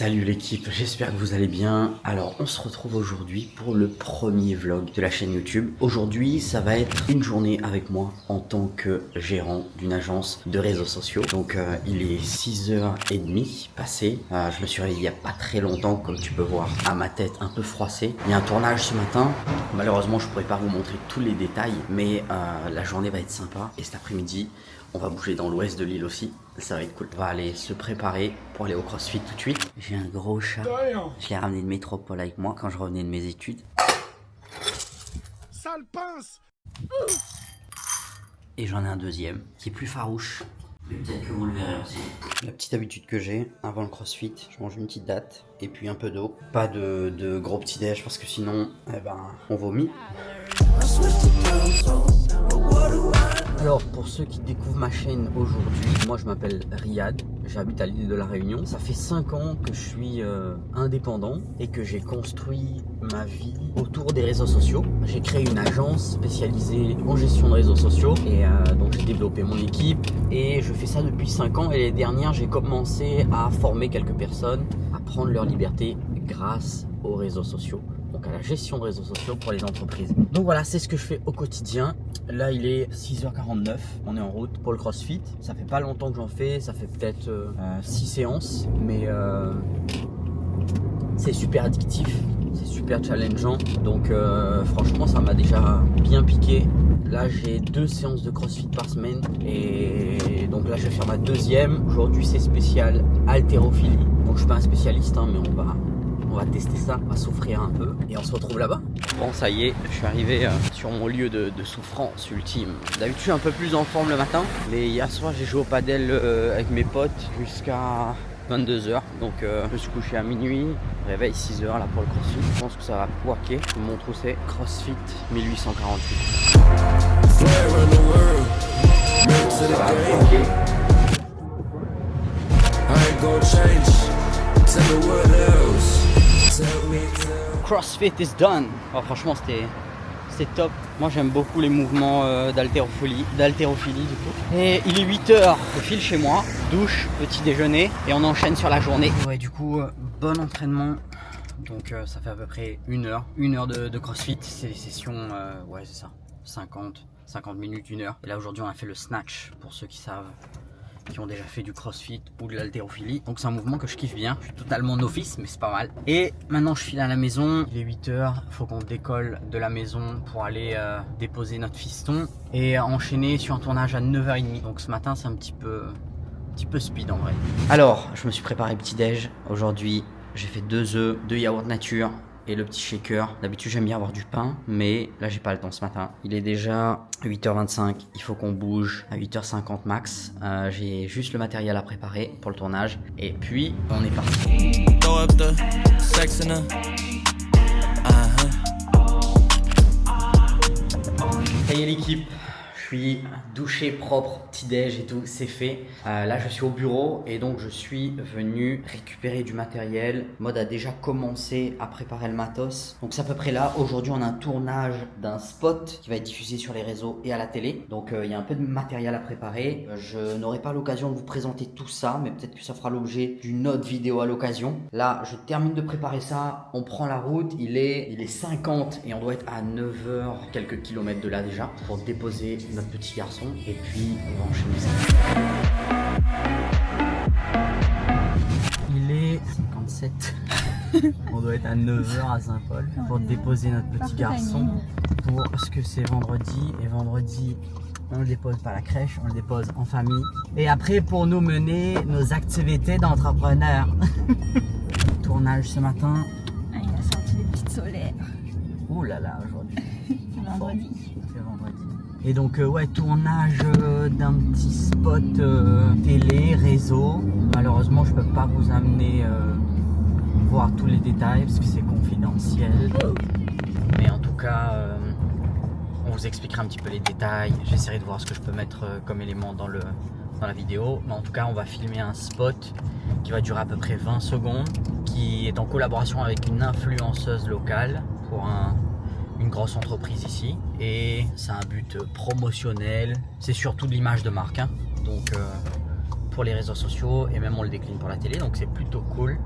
Salut l'équipe, j'espère que vous allez bien. Alors on se retrouve aujourd'hui pour le premier vlog de la chaîne YouTube. Aujourd'hui ça va être une journée avec moi en tant que gérant d'une agence de réseaux sociaux. Donc il est 6h30 passé. Je me suis réveillé il n'y a pas très longtemps, comme tu peux voir à ma tête un peu froissée. Il y a un tournage ce matin. Malheureusement je pourrais pas vous montrer tous les détails, mais la journée va être sympa. Et cet après-midi on va bouger dans l'ouest de l'île aussi, ça va être cool. On va aller se préparer pour aller au CrossFit tout de suite. J'ai un gros chat, je l'ai ramené de métropole avec moi quand je revenais de mes études. Sale pince! Et j'en ai un deuxième qui est plus farouche. Mais peut-être que vous le verrez aussi. La petite habitude que j'ai avant le CrossFit, je mange une petite date et puis un peu d'eau. Pas de gros petit déj parce que sinon, on vomit. Alors pour ceux qui découvrent ma chaîne aujourd'hui, moi je m'appelle Riyad, j'habite à l'île de la Réunion. Ça fait 5 ans que je suis indépendant et que j'ai construit ma vie autour des réseaux sociaux. J'ai créé une agence spécialisée en gestion de réseaux sociaux et donc j'ai développé mon équipe et je fais ça depuis 5 ans et l'année dernière j'ai commencé à former quelques personnes à prendre leur liberté grâce aux réseaux sociaux. Donc à la gestion de réseaux sociaux pour les entreprises. Donc voilà, c'est ce que je fais au quotidien. Là il est 6h49, on est en route pour le CrossFit. Ça fait pas longtemps que j'en fais, ça fait peut-être 6 séances, mais c'est super addictif, c'est super challengeant. Donc franchement ça m'a déjà bien piqué. Là j'ai 2 séances de CrossFit par semaine et donc là je vais faire ma deuxième. Aujourd'hui c'est spécial haltérophilie. Donc je suis pas un spécialiste hein, mais on va tester ça, on va souffrir un peu et on se retrouve là-bas. Bon ça y est, je suis arrivé sur mon lieu de souffrance ultime. D'habitude je suis un peu plus en forme le matin, mais hier soir j'ai joué au padel avec mes potes jusqu'à 22h. Donc je me suis couché à minuit, réveil 6h là pour le CrossFit. Je pense que ça va pouaquer. Je vous montre où c'est. CrossFit 1848. Ça va pouaquer. CrossFit is done. Oh, franchement c'était top. Moi j'aime beaucoup les mouvements d'haltérophilie du coup. Et il est 8h, je file chez moi, douche, petit déjeuner et on enchaîne sur la journée. Ouais du coup bon entraînement. Donc ça fait à peu près une heure de CrossFit. C'est des sessions, ouais c'est ça, 50 minutes, 1 heure. Et là aujourd'hui on a fait le snatch pour ceux qui savent, qui ont déjà fait du CrossFit ou de l'haltérophilie. Donc c'est un mouvement que je kiffe bien. Je suis totalement novice mais c'est pas mal. Et maintenant je file à la maison. Il est 8h, faut qu'on décolle de la maison pour aller déposer notre fiston et enchaîner sur un tournage à 9h30. Donc ce matin c'est un petit peu speed en vrai. Alors je me suis préparé petit déj. Aujourd'hui j'ai fait 2 œufs, 2 yaourts nature et le petit shaker. D'habitude j'aime bien avoir du pain, mais là j'ai pas le temps ce matin. Il est déjà 8h25, il faut qu'on bouge à 8h50 max. J'ai juste le matériel à préparer pour le tournage et puis on est parti. Ça y est l'équipe, je suis douché propre, petit déj et tout, c'est fait. Là je suis au bureau et donc je suis venu récupérer du matériel. Mode a déjà commencé à préparer le matos. Donc c'est à peu près là. Aujourd'hui on a un tournage d'un spot qui va être diffusé sur les réseaux et à la télé. Donc il y a un peu de matériel à préparer. Je n'aurai pas l'occasion de vous présenter tout ça, mais peut-être que ça fera l'objet d'une autre vidéo à l'occasion. Là je termine de préparer ça, on prend la route, il est 50 et on doit être à 9h quelques kilomètres de là déjà pour déposer notre petit garçon et puis on va enchaîner ça. Il est 57. On doit être à 9h à Saint-Paul pour déposer notre petit garçon parce que c'est vendredi et vendredi on le dépose pas à la crèche, on le dépose en famille et après pour nous mener nos activités d'entrepreneur. Tournage ce matin. Ah, il a sorti des petites solaires. Ouh là là aujourd'hui. Vendredi. C'est vendredi. Et donc ouais, tournage d'un petit spot télé, réseau. Malheureusement je peux pas vous amener voir tous les détails parce que c'est confidentiel. Mais en tout cas on vous expliquera un petit peu les détails. J'essaierai de voir ce que je peux mettre comme élément dans la vidéo. Mais en tout cas on va filmer un spot qui va durer à peu près 20 secondes, qui est en collaboration avec une influenceuse locale pour une grosse entreprise ici, et c'est un but promotionnel, c'est surtout de l'image de marque hein. Donc pour les réseaux sociaux et même on le décline pour la télé, donc c'est plutôt cool.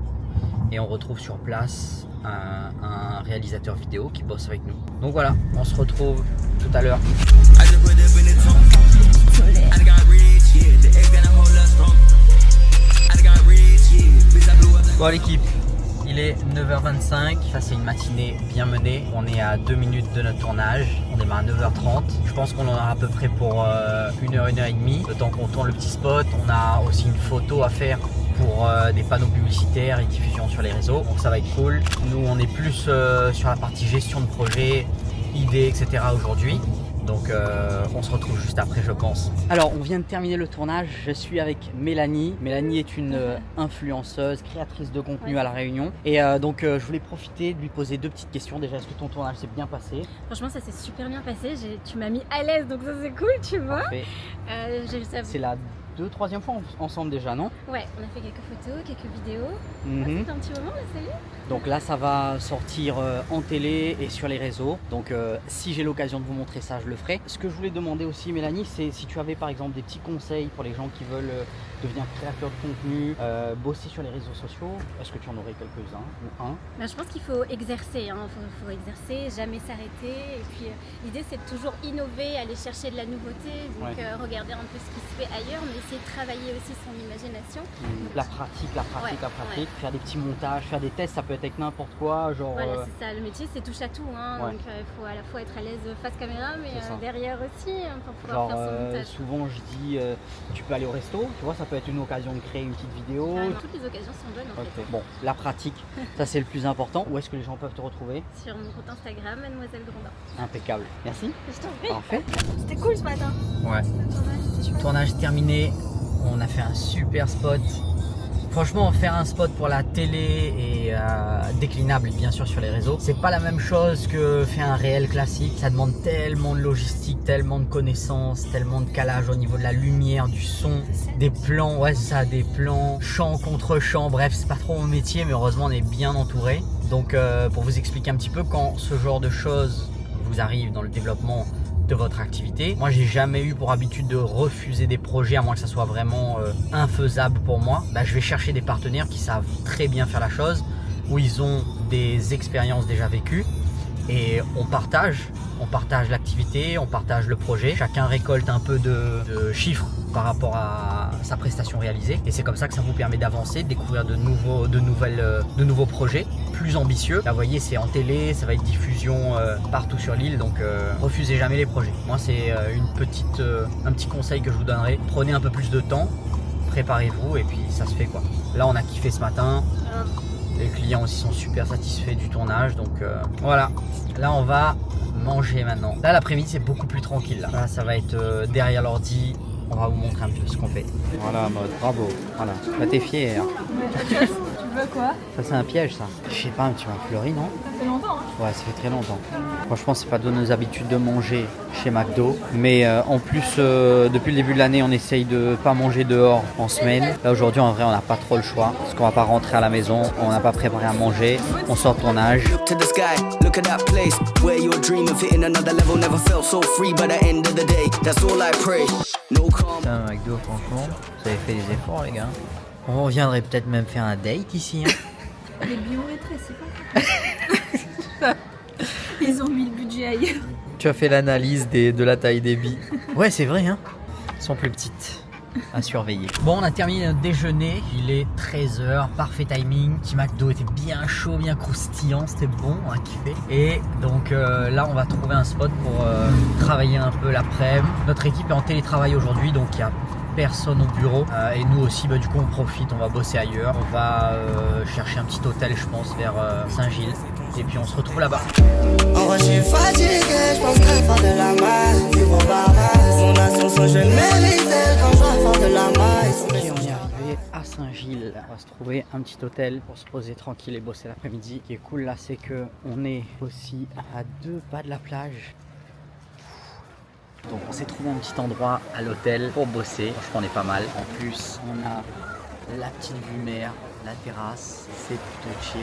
et on retrouve sur place un réalisateur vidéo qui bosse avec nous. Donc voilà, on se retrouve tout à l'heure. Bon l'équipe, il est 9h25, ça c'est une matinée bien menée. On est à 2 minutes de notre tournage, on démarre à 9h30. Je pense qu'on en aura à peu près pour 1h et demie. Le temps qu'on tourne le petit spot, on a aussi une photo à faire pour des panneaux publicitaires et diffusion sur les réseaux. Donc ça va être cool. Nous on est plus sur la partie gestion de projet, idées, etc. aujourd'hui. Donc on se retrouve juste après je pense. Alors on vient de terminer le tournage, je suis avec Mélanie. Mélanie est une influenceuse, créatrice de contenu à La Réunion. Et donc je voulais profiter de lui poser 2 petites questions. Déjà, est-ce que ton tournage s'est bien passé? Franchement, ça s'est super bien passé. Tu m'as mis à l'aise, donc ça c'est cool, tu vois. C'est la 2-3e fois ensemble déjà, non? Ouais, on a fait quelques photos, quelques vidéos. Ça fait un petit moment là, ça y est. Donc là, ça va sortir en télé et sur les réseaux. Donc si j'ai l'occasion de vous montrer ça, je le ferai. Ce que je voulais demander aussi, Mélanie, c'est si tu avais par exemple des petits conseils pour les gens qui veulent devenir créateur de contenu, bosser sur les réseaux sociaux. Est-ce que tu en aurais quelques-uns ou un? Ben, je pense qu'il faut exercer, hein. Faut exercer, jamais s'arrêter. Et puis l'idée, c'est de toujours innover, aller chercher de la nouveauté. Donc regarder un peu ce qui se fait ailleurs, mais essayer de travailler aussi son imagination. La pratique, faire des petits montages, faire des tests, ça peut être avec n'importe quoi. Genre, voilà, c'est ça, le métier c'est touche à tout. Hein. Donc il faut à la fois être à l'aise face caméra, mais derrière aussi, pour pouvoir faire son montage. Souvent je dis, tu peux aller au resto, tu vois, ça peut être une occasion de créer une petite vidéo. Toutes les occasions sont bonnes en fait. Bon, la pratique, ça c'est le plus important. Où est-ce que les gens peuvent te retrouver? Sur mon compte Instagram, Mademoiselle Grandin. Impeccable, merci. Je t'en prie. Parfait. C'était cool ce matin. Ouais. Le tournage était chouette. Tournage terminé, on a fait un super spot. Franchement, faire un spot pour la télé et déclinable bien sûr sur les réseaux, c'est pas la même chose que faire un réel classique. Ça demande tellement de logistique, tellement de connaissances, tellement de calage au niveau de la lumière, du son, des plans, des plans, champ contre champ, bref, c'est pas trop mon métier, mais heureusement on est bien entouré. Donc pour vous expliquer un petit peu, quand ce genre de choses vous arrive dans le développement de votre activité. Moi, j'ai jamais eu pour habitude de refuser des projets à moins que ça soit vraiment infaisable pour moi. Je vais chercher des partenaires qui savent très bien faire la chose, où ils ont des expériences déjà vécues et on partage l'activité, on partage le projet. Chacun récolte un peu de chiffres par rapport à sa prestation réalisée et c'est comme ça que ça vous permet d'avancer, de découvrir de nouveaux projets plus ambitieux. Là, vous voyez, c'est en télé, ça va être diffusion partout sur l'île, donc refusez jamais les projets. Moi, c'est un petit conseil que je vous donnerai. Prenez un peu plus de temps, préparez-vous et puis ça se fait quoi. Là, on a kiffé ce matin. Les clients aussi sont super satisfaits du tournage, donc voilà. Là, on va manger maintenant. Là, l'après-midi, c'est beaucoup plus tranquille. Là, ça va être derrière l'ordi. On va vous montrer un peu ce qu'on fait. Voilà, mode bravo. Voilà. Là, t'es fier. Tu veux quoi? Ça, c'est un piège, ça. Je sais pas, un petit peu fleuri, non? Ça fait longtemps, hein? Ouais, ça fait très longtemps. Franchement, c'est pas de nos habitudes de manger chez McDo. Mais en plus, depuis le début de l'année, on essaye de pas manger dehors en semaine. Là, aujourd'hui, en vrai, on n'a pas trop le choix. Parce qu'on va pas rentrer à la maison. On n'a pas préparé à manger. On sort de tournage. Putain, McDo, franchement, vous avez fait des efforts, les gars. On viendrait peut-être même faire un date ici. Hein. Les bio-retraits, c'est pas Ils ont mis le budget ailleurs. Tu as fait l'analyse de la taille des billes. Ouais, c'est vrai, hein. Elles sont plus petites. À surveiller. Bon, on a terminé notre déjeuner. Il est 13h, parfait timing. Petit McDo était bien chaud, bien croustillant. C'était bon, on a kiffé. Et donc là, on va trouver un spot pour travailler un peu l'après-midi. Notre équipe est en télétravail aujourd'hui, donc il y a personne au bureau et nous aussi du coup on profite, on va bosser ailleurs, on va chercher un petit hôtel je pense vers Saint-Gilles et puis on se retrouve là-bas. En vrai je suis fatigué, je pense qu'à faire de la maille, vivre en barasse, mon ascension je mérite quand je vais faire de la maille. Ok, on est arrivé à Saint-Gilles, on va se trouver un petit hôtel pour se poser tranquille et bosser l'après-midi. Ce qui est cool là, c'est que on est aussi à 2 pas de la plage. Donc on s'est trouvé un petit endroit à l'hôtel pour bosser, franchement on est pas mal. En plus on a la petite vue mer la terrasse, c'est plutôt chill.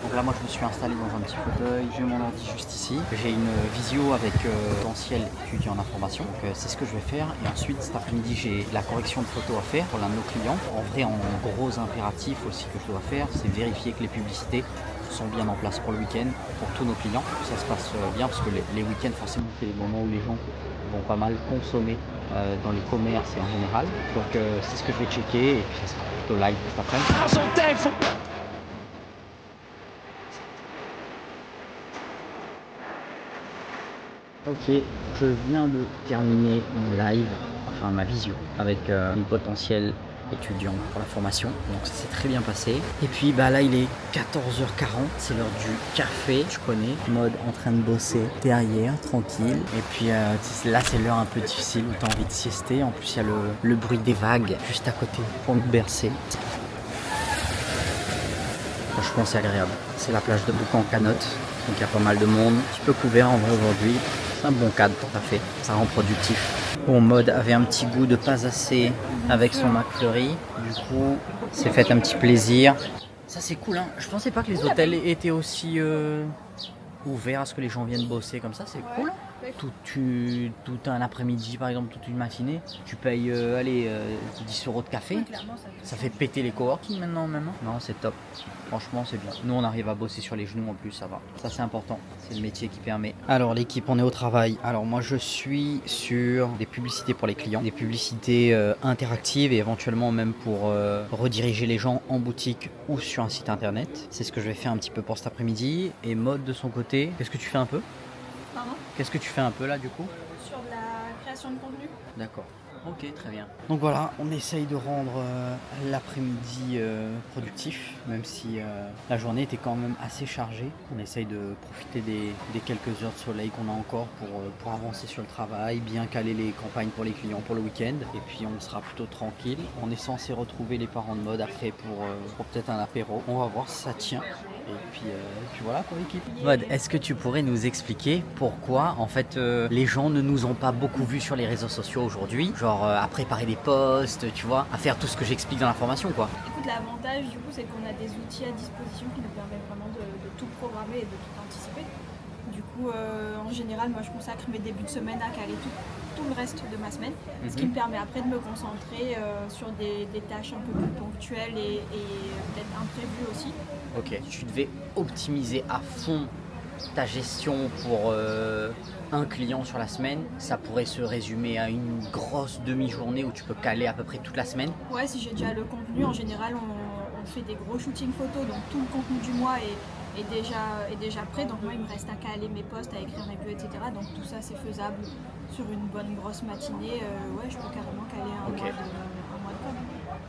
Donc là moi je me suis installé dans un petit fauteuil, j'ai mon ordi juste ici. J'ai une visio avec potentiel étudiant en information. Donc c'est ce que je vais faire. Et ensuite cet après-midi j'ai la correction de photos à faire pour l'un de nos clients. En vrai en gros impératif aussi que je dois faire, c'est vérifier que les publicités sont bien en place pour le week-end, pour tous nos clients. Ça se passe bien parce que les week-ends forcément c'est les moments où les gens vont pas mal consommer dans les commerces et en général. Donc c'est ce que je vais checker et puis ça sera plutôt live cet après-midi. Ok, je viens de terminer mon live, enfin ma visio, avec une potentielle étudiante pour la formation. Donc ça s'est très bien passé. Et puis bah là il est 14h40, c'est l'heure du café, tu connais. Mode en train de bosser derrière, tranquille. Et puis là c'est l'heure un peu difficile où tu as envie de siester. En plus il y a le bruit des vagues juste à côté pour nous bercer. Franchement c'est agréable. C'est la plage de Boucan-Canotte, donc il y a pas mal de monde. Un petit peu couvert en vrai aujourd'hui. C'est un bon cadre pour taffer, ça rend productif. Bon, Mode avait un petit goût de pas assez avec son McFlurry. Du coup, c'est fait un petit plaisir. Ça c'est cool, hein. Je pensais pas que les hôtels étaient aussi ouverts à ce que les gens viennent bosser comme ça, c'est cool. Tout un après-midi, par exemple, toute une matinée, tu payes 10 € de café. Ça fait péter les coworking maintenant. Non, c'est top. Franchement, c'est bien. Nous, on arrive à bosser sur les genoux en plus, ça va. Ça, c'est important. C'est le métier qui permet. Alors, l'équipe, on est au travail. Alors, moi, je suis sur des publicités pour les clients, des publicités interactives et éventuellement même pour rediriger les gens en boutique ou sur un site internet. C'est ce que je vais faire un petit peu pour cet après-midi. Et Mode, de son côté, qu'est-ce que tu fais un peu ? Pardon ? Qu'est-ce que tu fais un peu là, du coup ? Sur de la création de contenu. D'accord. Ok, très bien. Donc voilà, on essaye de rendre l'après-midi productif, même si la journée était quand même assez chargée. On essaye de profiter des quelques heures de soleil qu'on a encore pour avancer sur le travail, bien caler les campagnes pour les clients pour le week-end. Et puis on sera plutôt tranquille. On est censé retrouver les parents de Mode après pour peut-être un apéro. On va voir si ça tient. Et puis voilà quoi l'équipe. Mode, est-ce que tu pourrais nous expliquer pourquoi en fait les gens ne nous ont pas beaucoup vus sur les réseaux sociaux aujourd'hui, genre à préparer des posts, tu vois, à faire tout ce que j'explique dans la formation quoi. Écoute, l'avantage du coup c'est qu'on a des outils à disposition qui nous permettent vraiment de tout programmer et de tout anticiper. Du coup en général moi je consacre mes débuts de semaine à caler tout le reste de ma semaine, ce qui me permet après de me concentrer sur des tâches un peu plus ponctuelles et peut-être imprévues aussi. Ok, tu devais optimiser à fond ta gestion pour un client sur la semaine, ça pourrait se résumer à une grosse demi-journée où tu peux caler à peu près toute la semaine. Ouais, si j'ai déjà le contenu, en général on fait des gros shootings photos, donc tout le contenu du mois est déjà prêt, donc moi il me reste à caler mes posts, à écrire mes vues, etc. Donc tout ça c'est faisable sur une bonne grosse matinée, ouais je peux carrément caler un mois de com.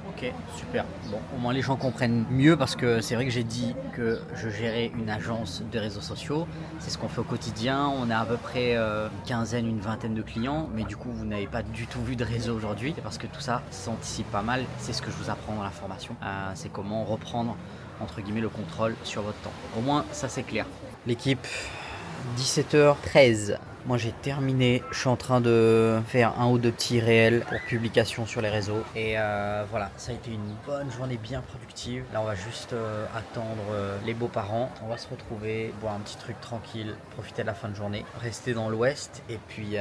Ok, super. Bon, au moins les gens comprennent mieux parce que c'est vrai que j'ai dit que je gérais une agence de réseaux sociaux. C'est ce qu'on fait au quotidien. On a à peu près une vingtaine de clients. Mais du coup, vous n'avez pas du tout vu de réseau aujourd'hui. C'est parce que tout ça s'anticipe pas mal. C'est ce que je vous apprends dans la formation. C'est comment reprendre, entre guillemets, le contrôle sur votre temps. Au moins, ça c'est clair. L'équipe, 17h13. Moi j'ai terminé, je suis en train de faire un ou deux petits réels pour publication sur les réseaux et voilà, ça a été une bonne journée bien productive. Là on va juste attendre les beaux-parents, on va se retrouver, boire un petit truc tranquille, profiter de la fin de journée, rester dans l'ouest et puis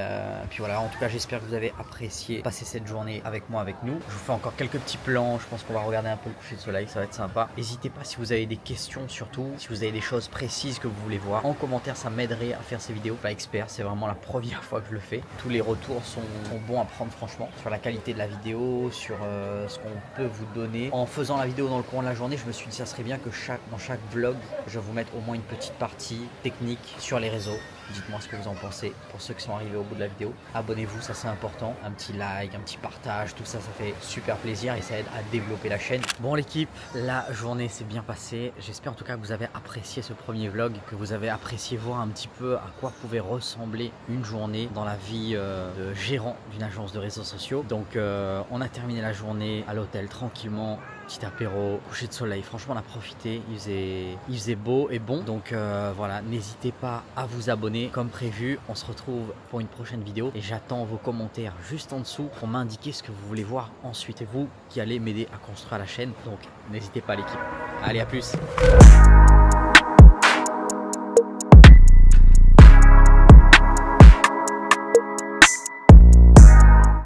voilà, en tout cas j'espère que vous avez apprécié passer cette journée avec moi, avec nous. Je vous fais encore quelques petits plans, je pense qu'on va regarder un peu le coucher de soleil, ça va être sympa. N'hésitez pas si vous avez des questions surtout, si vous avez des choses précises que vous voulez voir, en commentaire ça m'aiderait à faire ces vidéos. Pas expert, c'est vraiment la première fois que je le fais. Tous les retours sont bons à prendre franchement sur la qualité de la vidéo, sur ce qu'on peut vous donner. En faisant la vidéo dans le courant de la journée, je me suis dit ça serait bien que dans chaque vlog, je vous mette au moins une petite partie technique sur les réseaux. Dites-moi ce que vous en pensez pour ceux qui sont arrivés au bout de la vidéo. Abonnez-vous, ça c'est important. Un petit like, un petit partage, tout ça, ça fait super plaisir et ça aide à développer la chaîne. Bon l'équipe, la journée s'est bien passée. J'espère en tout cas que vous avez apprécié ce premier vlog, que vous avez apprécié voir un petit peu à quoi pouvait ressembler une journée dans la vie de gérant d'une agence de réseaux sociaux. Donc on a terminé la journée à l'hôtel tranquillement, petit apéro, coucher de soleil. Franchement, on a profité. Il faisait beau et bon. Donc voilà, n'hésitez pas à vous abonner comme prévu. On se retrouve pour une prochaine vidéo et j'attends vos commentaires juste en dessous pour m'indiquer ce que vous voulez voir ensuite. C'est vous qui allez m'aider à construire la chaîne. Donc n'hésitez pas l'équipe. Allez, à plus.